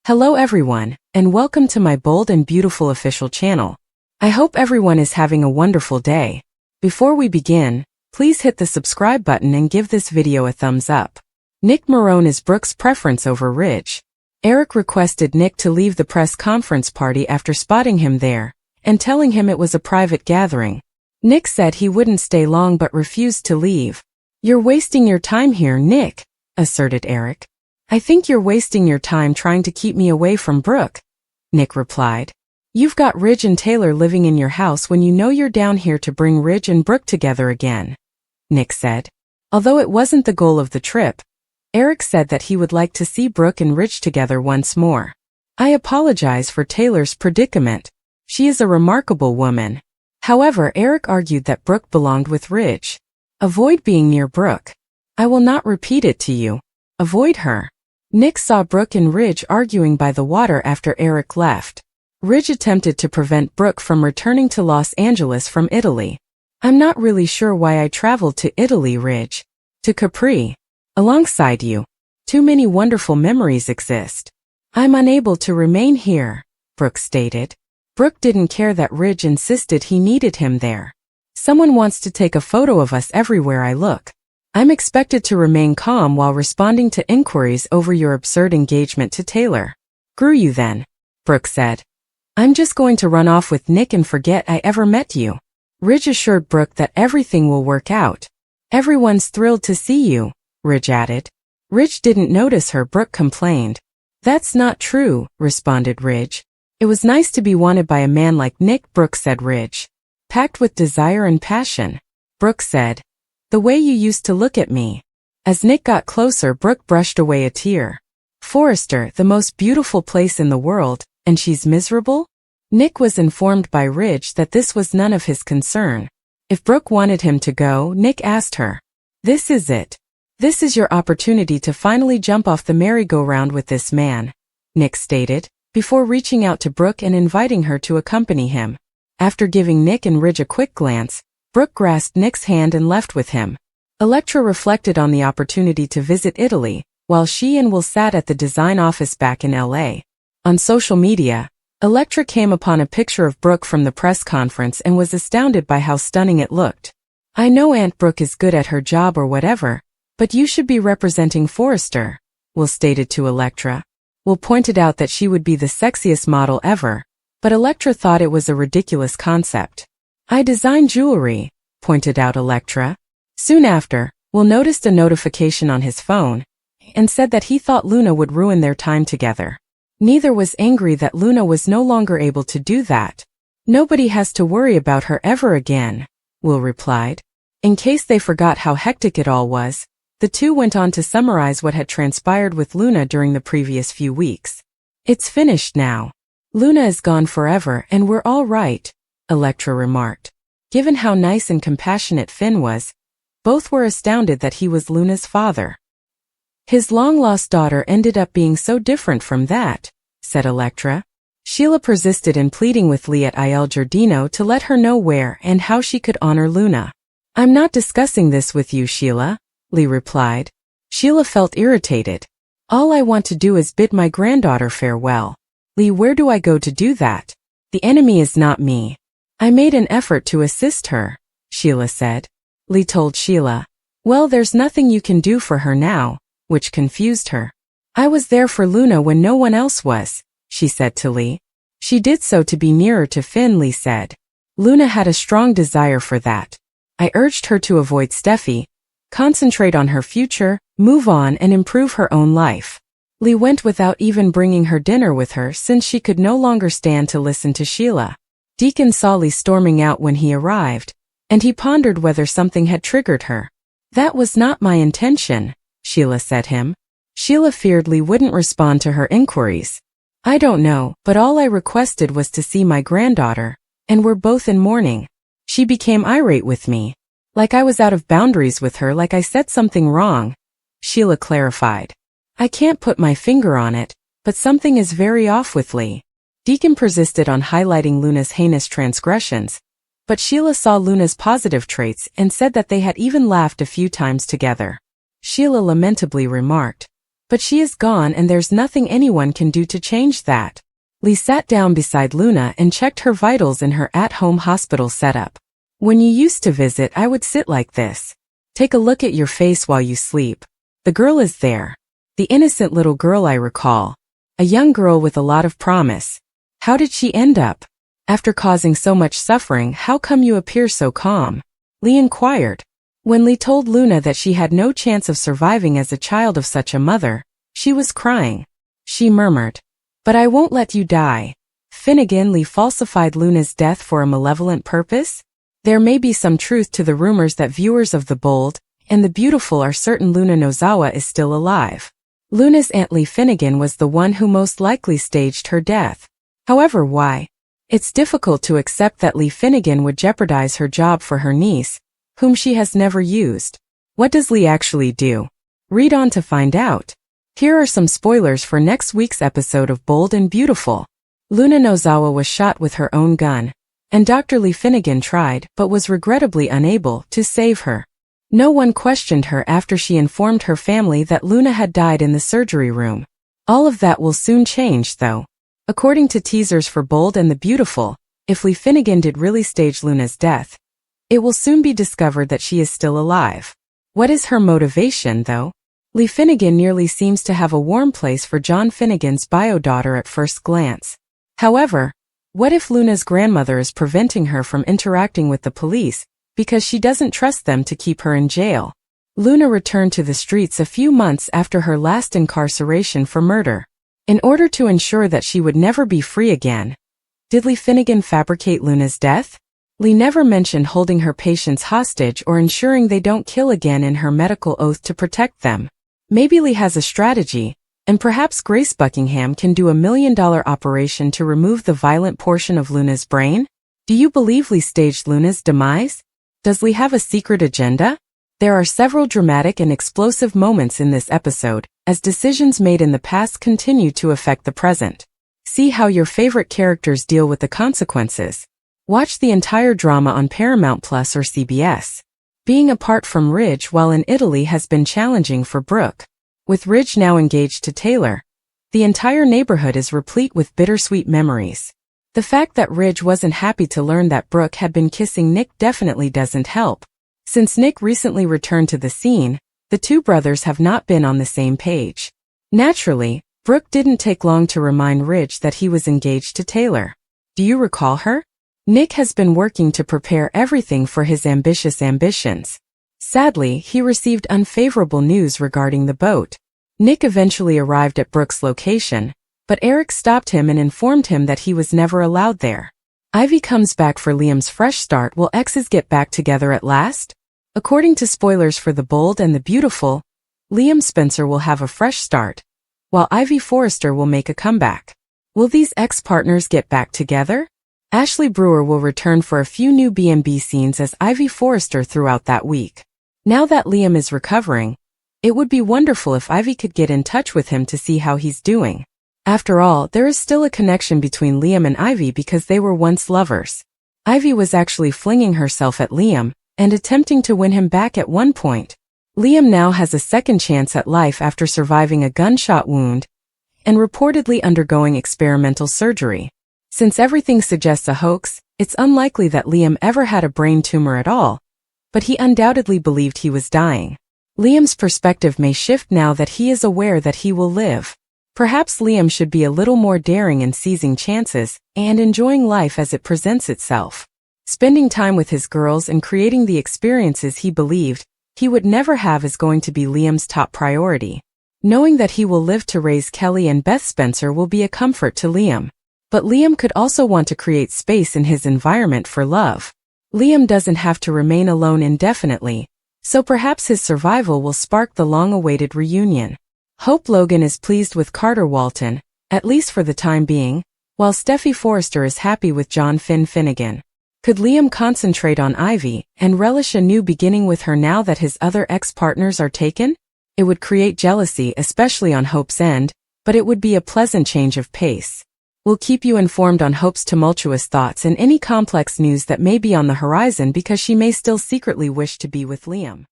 Hello everyone, and welcome to my bold and beautiful official channel. I hope everyone is having a wonderful day. Before we begin, please hit the subscribe button and give this video a thumbs up. Nick Marone is Brooke's preference over Ridge. Eric requested Nick to leave the press conference party after spotting him there, and telling him it was a private gathering. Nick said he wouldn't stay long but refused to leave. "You're wasting your time here, Nick," asserted Eric. "I think you're wasting your time trying to keep me away from Brooke," Nick replied. "You've got Ridge and Taylor living in your house when you know you're down here to bring Ridge and Brooke together again," Nick said. Although it wasn't the goal of the trip, Eric said that he would like to see Brooke and Ridge together once more. "I apologize for Taylor's predicament. She is a remarkable woman." However, Eric argued that Brooke belonged with Ridge. "Avoid being near Brooke. I will not repeat it to you. Avoid her." Nick saw Brooke and Ridge arguing by the water after Eric left. Ridge attempted to prevent Brooke from returning to Los Angeles from Italy. "I'm not really sure why I traveled to Italy, Ridge. To Capri. Alongside you. Too many wonderful memories exist. I'm unable to remain here," Brooke stated. Brooke didn't care that Ridge insisted he needed him there. "Someone wants to take a photo of us everywhere I look. I'm expected to remain calm while responding to inquiries over your absurd engagement to Taylor." "Screw you then," Brooke said. "I'm just going to run off with Nick and forget I ever met you." Ridge assured Brooke that everything will work out. "Everyone's thrilled to see you," Ridge added. Ridge didn't notice her, Brooke complained. "That's not true," responded Ridge. "It was nice to be wanted by a man like Nick," Brooke said. Ridge. "Packed with desire and passion," Brooke said. "The way you used to look at me." As Nick got closer, Brooke brushed away a tear. "Forrester, the most beautiful place in the world, and she's miserable?" Nick was informed by Ridge that this was none of his concern. If Brooke wanted him to go, Nick asked her. "This is it. This is your opportunity to finally jump off the merry-go-round with this man," Nick stated, before reaching out to Brooke and inviting her to accompany him. After giving Nick and Ridge a quick glance, Brooke grasped Nick's hand and left with him. Electra reflected on the opportunity to visit Italy, while she and Will sat at the design office back in LA. On social media, Electra came upon a picture of Brooke from the press conference and was astounded by how stunning it looked. "I know Aunt Brooke is good at her job or whatever, but you should be representing Forrester," Will stated to Electra. Will pointed out that she would be the sexiest model ever, but Electra thought it was a ridiculous concept. "I design jewelry," pointed out Electra. Soon after, Will noticed a notification on his phone and said that he thought Luna would ruin their time together. Neither was angry that Luna was no longer able to do that. "Nobody has to worry about her ever again," Will replied. In case they forgot how hectic it all was, the two went on to summarize what had transpired with Luna during the previous few weeks. "It's finished now. Luna is gone forever and we're all right," Electra remarked. Given how nice and compassionate Finn was, both were astounded that he was Luna's father. "His long-lost daughter ended up being so different from that," said Electra. Sheila persisted in pleading with Lee at Il Giardino to let her know where and how she could honor Luna. "I'm not discussing this with you, Sheila," Lee replied. Sheila felt irritated. "All I want to do is bid my granddaughter farewell." "Lee, where do I go to do that? The enemy is not me." "I made an effort to assist her," Sheila said. Lee told Sheila, "Well, there's nothing you can do for her now," which confused her. "I was there for Luna when no one else was," she said to Lee. "She did so to be nearer to Finn," Lee said. "Luna had a strong desire for that. I urged her to avoid Steffi, concentrate on her future, move on and improve her own life." Lee went without even bringing her dinner with her since she could no longer stand to listen to Sheila. Deacon saw Lee storming out when he arrived, and he pondered whether something had triggered her. "That was not my intention," Sheila said him. Sheila feared Lee wouldn't respond to her inquiries. "I don't know, but all I requested was to see my granddaughter, and we're both in mourning. She became irate with me. Like I was out of boundaries with her, like I said something wrong," Sheila clarified. "I can't put my finger on it, but something is very off with Lee." Deacon persisted on highlighting Luna's heinous transgressions, but Sheila saw Luna's positive traits and said that they had even laughed a few times together. Sheila lamentably remarked, But she is gone and there's nothing anyone can do to change that. Lee sat down beside Luna and checked her vitals in her at-home hospital setup. When you used to visit, I would sit like this. Take a look at your face while you sleep. The girl is there. The innocent little girl I recall. A young girl with a lot of promise. How did she end up? After causing so much suffering, how come you appear so calm? Lee inquired. When Lee told Luna that she had no chance of surviving as a child of such a mother, she was crying. She murmured, "But I won't let you die." Finnegan, Lee falsified Luna's death for a malevolent purpose? There may be some truth to the rumors that viewers of The Bold and the Beautiful are certain Luna Nozawa is still alive. Luna's Aunt Lee Finnegan was the one who most likely staged her death. However, why? It's difficult to accept that Lee Finnegan would jeopardize her job for her niece, whom she has never used. What does Lee actually do? Read on to find out. Here are some spoilers for next week's episode of Bold and Beautiful. Luna Nozawa was shot with her own gun, and Dr. Lee Finnegan tried but was regrettably unable to save her. No one questioned her after she informed her family that Luna had died in the surgery room. All of that will soon change, though. According to teasers for Bold and the Beautiful, if Lee Finnegan did really stage Luna's death, it will soon be discovered that she is still alive. What is her motivation, though? Lee Finnegan nearly seems to have a warm place for John Finnegan's bio daughter at first glance. However, what if Luna's grandmother is preventing her from interacting with the police because she doesn't trust them to keep her in jail? Luna returned to the streets a few months after her last incarceration for murder. In order to ensure that she would never be free again, did Lee Finnegan fabricate Luna's death? Lee never mentioned holding her patients hostage or ensuring they don't kill again in her medical oath to protect them. Maybe Lee has a strategy, and perhaps Grace Buckingham can do $1 million operation to remove the violent portion of Luna's brain? Do you believe Lee staged Luna's demise? Does Lee have a secret agenda? There are several dramatic and explosive moments in this episode, as decisions made in the past continue to affect the present. See how your favorite characters deal with the consequences. Watch the entire drama on Paramount Plus or CBS. Being apart from Ridge while in Italy has been challenging for Brooke. With Ridge now engaged to Taylor, the entire neighborhood is replete with bittersweet memories. The fact that Ridge wasn't happy to learn that Brooke had been kissing Nick definitely doesn't help. Since Nick recently returned to the scene, the two brothers have not been on the same page. Naturally, Brooke didn't take long to remind Ridge that he was engaged to Taylor. Do you recall her? Nick has been working to prepare everything for his ambitious ambitions. Sadly, he received unfavorable news regarding the boat. Nick eventually arrived at Brooke's location, but Eric stopped him and informed him that he was never allowed there. Ivy comes back for Liam's fresh start. Will exes get back together at last? According to spoilers for The Bold and the Beautiful, Liam Spencer will have a fresh start, while Ivy Forrester will make a comeback. Will these ex-partners get back together? Ashley Brewer will return for a few new B&B scenes as Ivy Forrester throughout that week. Now that Liam is recovering, it would be wonderful if Ivy could get in touch with him to see how he's doing. After all, there is still a connection between Liam and Ivy because they were once lovers. Ivy was actually flinging herself at Liam and attempting to win him back at one point. Liam now has a second chance at life after surviving a gunshot wound and reportedly undergoing experimental surgery. Since everything suggests a hoax, it's unlikely that Liam ever had a brain tumor at all, but he undoubtedly believed he was dying. Liam's perspective may shift now that he is aware that he will live. Perhaps Liam should be a little more daring in seizing chances and enjoying life as it presents itself. Spending time with his girls and creating the experiences he believed he would never have is going to be Liam's top priority. Knowing that he will live to raise Kelly and Beth Spencer will be a comfort to Liam. But Liam could also want to create space in his environment for love. Liam doesn't have to remain alone indefinitely, so perhaps his survival will spark the long-awaited reunion. Hope Logan is pleased with Carter Walton, at least for the time being, while Steffi Forrester is happy with John Finnegan. Could Liam concentrate on Ivy and relish a new beginning with her now that his other ex-partners are taken? It would create jealousy, especially on Hope's end, but it would be a pleasant change of pace. We'll keep you informed on Hope's tumultuous thoughts and any complex news that may be on the horizon because she may still secretly wish to be with Liam.